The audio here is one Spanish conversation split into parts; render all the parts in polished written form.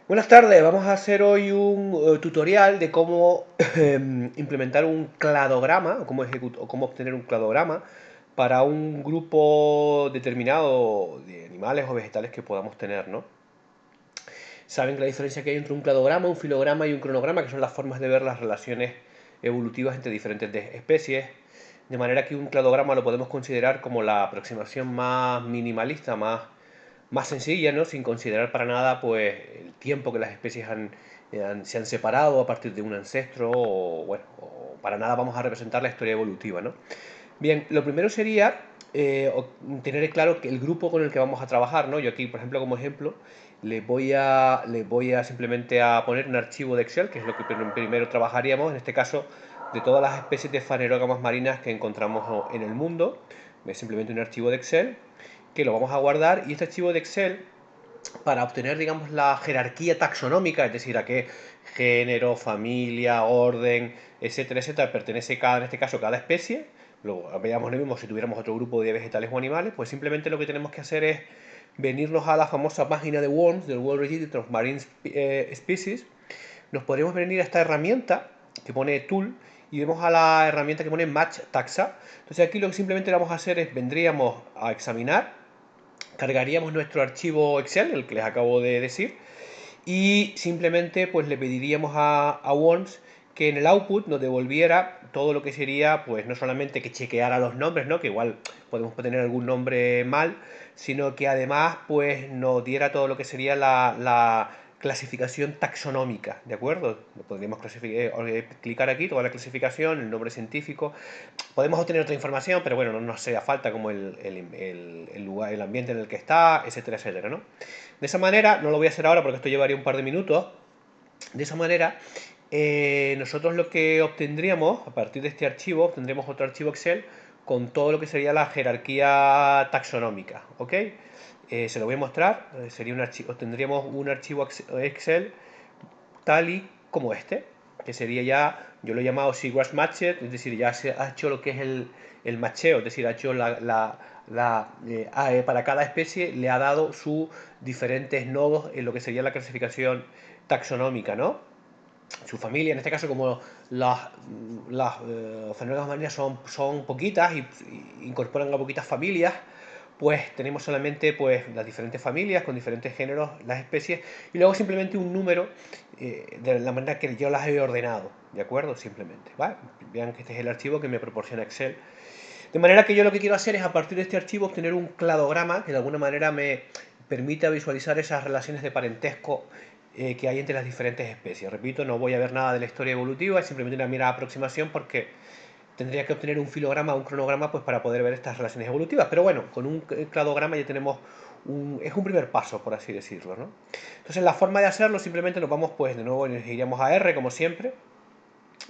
Buenas tardes, vamos a hacer hoy un tutorial de cómo implementar un cladograma o o cómo obtener un cladograma para un grupo determinado de animales o vegetales que podamos tener, ¿no? Saben que la diferencia que hay entre un cladograma, un filograma y un cronograma, que son las formas de ver las relaciones evolutivas entre diferentes especies, de manera que un cladograma lo podemos considerar como la aproximación más minimalista, más sencilla, ¿no? Sin considerar para nada pues el tiempo que las especies se han separado a partir de un ancestro o, bueno, o para nada vamos a representar la historia evolutiva, ¿no? Bien, lo primero sería tener claro que el grupo con el que vamos a trabajar, ¿no? Yo aquí, por ejemplo, como ejemplo, les voy a simplemente a poner un archivo de Excel, que es lo que primero trabajaríamos, en este caso, de todas las especies de fanerógamas marinas que encontramos en el mundo. Es simplemente un archivo de Excel que lo vamos a guardar y este archivo de Excel para obtener, digamos, la jerarquía taxonómica, es decir, a qué género, familia, orden, etcétera, etcétera, pertenece cada, en este caso, cada especie. Luego veamos lo mismo si tuviéramos otro grupo de vegetales o animales, pues simplemente lo que tenemos que hacer es venirnos a la famosa página de WORMS, del World Register of Marine Species. Nos podríamos venir a esta herramienta que pone Tool y vemos a la herramienta que pone Match Taxa. Entonces aquí lo que simplemente vamos a hacer es vendríamos a examinar, cargaríamos nuestro archivo Excel, el que les acabo de decir, y simplemente pues le pediríamos a Worms que en el output nos devolviera todo lo que sería, pues no solamente que chequeara los nombres, ¿no? Que igual podemos tener algún nombre mal, sino que además pues nos diera todo lo que sería la clasificación taxonómica, ¿de acuerdo? Podríamos clicar aquí, toda la clasificación, el nombre científico. Podemos obtener otra información, pero bueno, no nos hace falta como el lugar, el ambiente en el que está, etcétera, etcétera, ¿no? De esa manera, no lo voy a hacer ahora porque esto llevaría un par de minutos. De esa manera, nosotros lo que obtendríamos, a partir de este archivo, obtendríamos otro archivo Excel con todo lo que sería la jerarquía taxonómica, ¿ok? Se lo voy a mostrar, sería un archivo, obtendríamos un archivo Excel tal y como este, que sería ya, yo lo he llamado Seagrass Matched, es decir, ya se ha hecho lo que es el macheo, es decir, ha hecho para cada especie le ha dado sus diferentes nodos en lo que sería la clasificación taxonómica, ¿no? Su familia, en este caso, como las fanerógamas marinas son poquitas y incorporan a poquitas familias, pues tenemos solamente pues las diferentes familias con diferentes géneros, las especies, y luego simplemente un número de la manera que yo las he ordenado, ¿de acuerdo? Simplemente, ¿vale? Vean que este es el archivo que me proporciona Excel. De manera que yo lo que quiero hacer es a partir de este archivo obtener un cladograma que de alguna manera me permita visualizar esas relaciones de parentesco que hay entre las diferentes especies. Repito, no voy a ver nada de la historia evolutiva, es simplemente una mera aproximación porque tendría que obtener un filograma o un cronograma pues, para poder ver estas relaciones evolutivas. Pero bueno, con un cladograma ya tenemos es un primer paso, por así decirlo, ¿no? Entonces la forma de hacerlo simplemente nos vamos, pues de nuevo nos iríamos a R como siempre.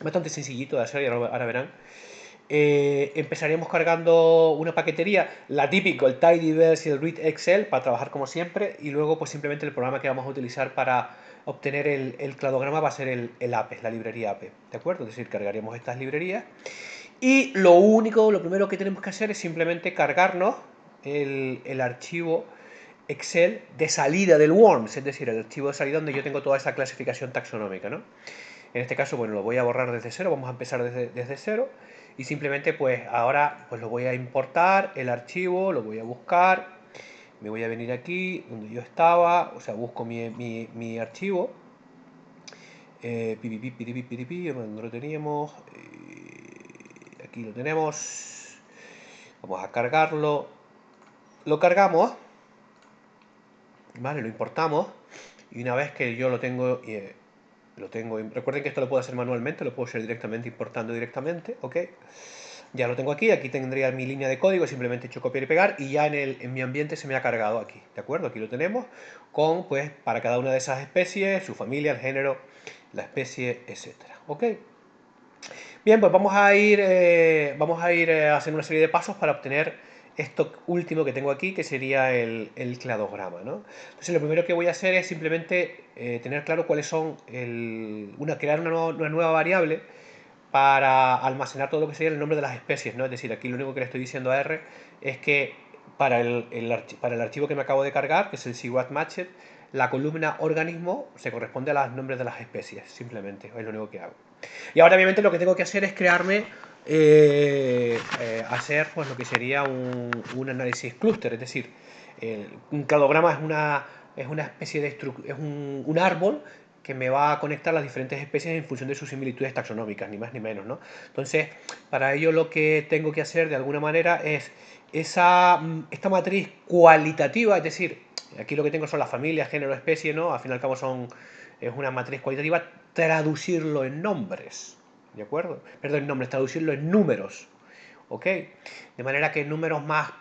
Bastante sencillito de hacer y ahora verán. Empezaríamos cargando una paquetería, la típico, el Tidyverse y el Read Excel para trabajar como siempre y luego pues simplemente el programa que vamos a utilizar para obtener el cladograma va a ser el APE, la librería APE, ¿de acuerdo? Es decir, cargaríamos estas librerías y lo primero que tenemos que hacer es simplemente cargarnos el archivo Excel de salida del WORMS, es decir, el archivo de salida donde yo tengo toda esa clasificación taxonómica, ¿no? En este caso, bueno, lo voy a borrar desde cero, vamos a empezar desde cero y simplemente pues ahora pues lo voy a importar, el archivo, lo voy a buscar, me voy a venir aquí donde yo estaba, o sea, busco mi archivo, donde lo teníamos, aquí lo tenemos, vamos a cargarlo, lo cargamos, ¿vale? Lo importamos y una vez que yo lo tengo, recuerden que esto lo puedo hacer manualmente, lo puedo hacer directamente importando directamente, ¿ok? Ya lo tengo aquí, aquí tendría mi línea de código, simplemente he hecho copiar y pegar y ya en mi ambiente se me ha cargado aquí, ¿de acuerdo? Aquí lo tenemos con, pues, para cada una de esas especies, su familia, el género, la especie, etcétera, ¿ok? Bien, pues vamos a ir haciendo una serie de pasos para obtener esto último que tengo aquí, que sería el cladograma, ¿no? Entonces, lo primero que voy a hacer es simplemente tener claro cuáles son crear una nueva variable para almacenar todo lo que sería el nombre de las especies, ¿no? Es decir, aquí lo único que le estoy diciendo a R es que para el archivo que me acabo de cargar, que es el SIGWAT Matched, la columna organismo se corresponde a los nombres de las especies, simplemente, es lo único que hago. Y ahora obviamente lo que tengo que hacer es crearme, hacer pues lo que sería un análisis clúster, es decir, un cladograma es una especie de es un árbol que me va a conectar las diferentes especies en función de sus similitudes taxonómicas, ni más ni menos, ¿no? Entonces, para ello lo que tengo que hacer de alguna manera es esta matriz cualitativa, es decir, aquí lo que tengo son las familias, género, especie, ¿no? Al fin y al cabo es una matriz cualitativa, traducirlo en nombres, ¿de acuerdo? Perdón, en nombres, traducirlo en números, ¿ok? De manera que números más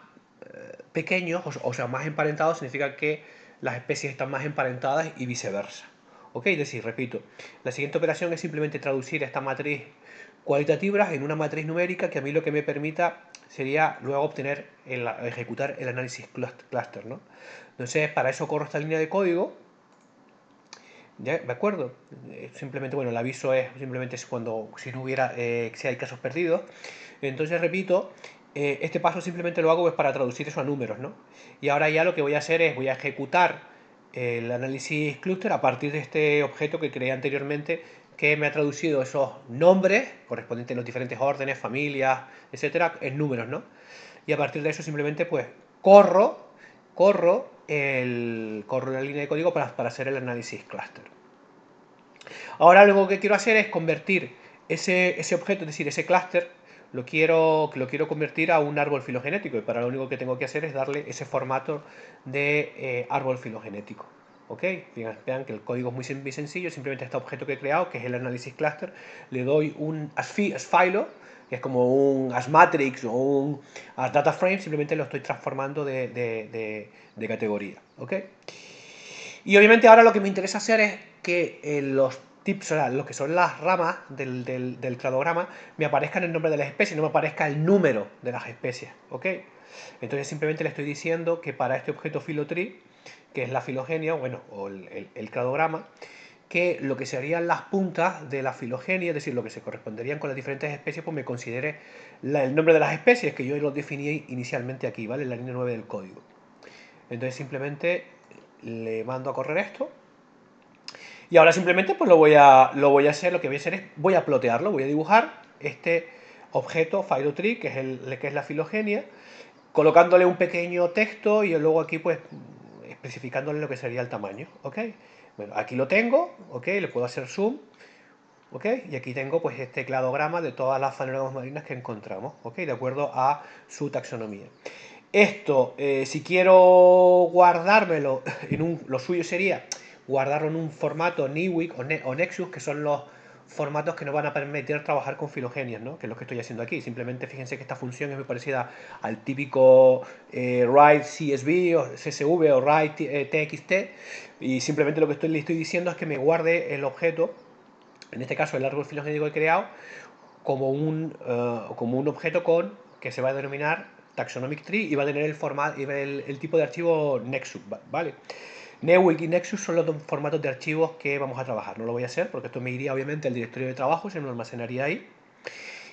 pequeños, o sea, más emparentados, significa que las especies están más emparentadas y viceversa. ¿Ok? Es decir, repito, la siguiente operación es simplemente traducir esta matriz cualitativa en una matriz numérica que a mí lo que me permita sería luego obtener, ejecutar el análisis cluster, ¿no? Entonces, para eso corro esta línea de código, ¿ya? ¿De acuerdo? Simplemente, bueno, el aviso es simplemente cuando, si no hubiera, si hay casos perdidos. Entonces, repito, este paso simplemente lo hago pues, para traducir eso a números, ¿no? Y ahora ya lo que voy a hacer es, voy a ejecutar el análisis cluster a partir de este objeto que creé anteriormente, que me ha traducido esos nombres correspondientes a los diferentes órdenes, familias, etcétera, en números, ¿no? Y a partir de eso simplemente pues corro la línea de código para hacer el análisis cluster. Ahora lo que quiero hacer es convertir ese objeto, es decir, ese clúster, lo quiero convertir a un árbol filogenético y para lo único que tengo que hacer es darle ese formato de árbol filogenético. ¿Ok? Vean que el código es muy sencillo, simplemente este objeto que he creado, que es el análisis cluster, le doy un asfilo, que es como un asmatrix o un asDataFrame, simplemente lo estoy transformando de categoría. ¿Ok? Y obviamente ahora lo que me interesa hacer es que los tips, o sea, lo que son las ramas del cladograma, me aparezcan el nombre de las especies, no me aparezca el número de las especies, ¿ok? Entonces simplemente le estoy diciendo que para este objeto filotree, que es la filogenia, bueno, o el cladograma, que lo que serían las puntas de la filogenia, es decir, lo que se corresponderían con las diferentes especies, pues me considere el nombre de las especies, que yo lo definí inicialmente aquí, ¿vale? En la línea 9 del código. Entonces simplemente le mando a correr esto. Y ahora simplemente pues lo voy a hacer, lo que voy a hacer es, voy a plotearlo, voy a dibujar este objeto phytotree, que es la filogenia, colocándole un pequeño texto y luego aquí pues especificándole lo que sería el tamaño, ¿ok? Bueno, aquí lo tengo, ¿ok? Le puedo hacer zoom, ¿ok? Y aquí tengo pues este cladograma de todas las fanerógamas marinas que encontramos, ¿ok? De acuerdo a su taxonomía. Esto, si quiero guardármelo, lo suyo sería guardarlo en un formato Newick o Nexus, que son los formatos que nos van a permitir trabajar con filogenias, ¿no? Que es lo que estoy haciendo aquí. Simplemente fíjense que esta función es muy parecida al típico write CSV o CSV o write TXT, y simplemente lo que le estoy diciendo es que me guarde el objeto, en este caso el árbol filogenético que he creado, como un objeto que se va a denominar taxonomic tree y va a tener el tipo de archivo Nexus, ¿vale? Newick y Nexus son los dos formatos de archivos que vamos a trabajar. No lo voy a hacer porque esto me iría obviamente al directorio de trabajo, se me almacenaría ahí.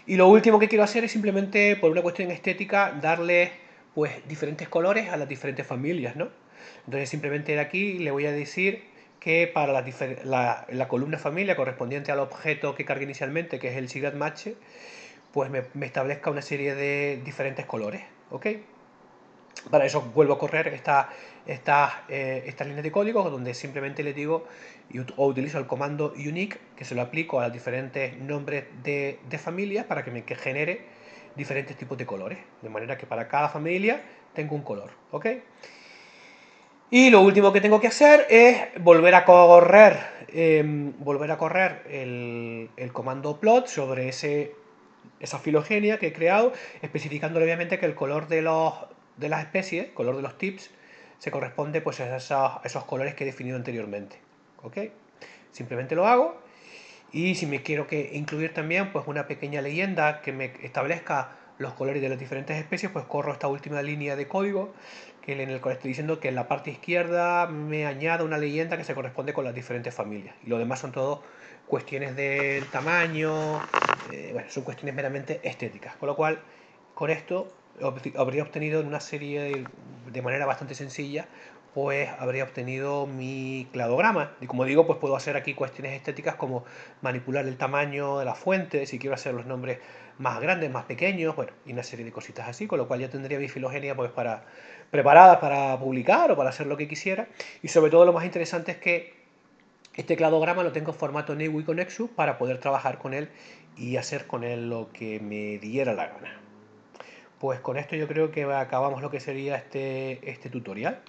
Y lo último que quiero hacer es simplemente, por una cuestión estética, darle pues diferentes colores a las diferentes familias, ¿no? Entonces simplemente de aquí le voy a decir que para la columna familia correspondiente al objeto que cargue inicialmente, que es el Sigrat Match, pues me establezca una serie de diferentes colores, ¿ok? Para eso vuelvo a correr estas líneas de código donde simplemente le digo o utilizo el comando unique que se lo aplico a los diferentes nombres de familias para que genere diferentes tipos de colores, de manera que para cada familia tengo un color, ¿ok? Y lo último que tengo que hacer es volver a correr el comando plot sobre esa filogenia que he creado, especificando obviamente que el color de las especies, el color de los tips, se corresponde pues a esos colores que he definido anteriormente. ¿Ok? Simplemente lo hago. Y si me quiero incluir también pues una pequeña leyenda que me establezca los colores de las diferentes especies, pues corro esta última línea de código en el cual estoy diciendo que en la parte izquierda me añada una leyenda que se corresponde con las diferentes familias. Y lo demás son todo cuestiones del tamaño, bueno, son cuestiones meramente estéticas. Con lo cual, con esto habría obtenido en una serie de manera bastante sencilla pues habría obtenido mi cladograma. Y como digo, pues puedo hacer aquí cuestiones estéticas como manipular el tamaño de la fuente, si quiero hacer los nombres más grandes, más pequeños, bueno, y una serie de cositas así, con lo cual ya tendría mi filogenia pues para preparada para publicar o para hacer lo que quisiera. Y sobre todo lo más interesante es que este cladograma lo tengo en formato Neui con Nexus para poder trabajar con él y hacer con él lo que me diera la gana. Pues con esto yo creo que acabamos lo que sería este tutorial.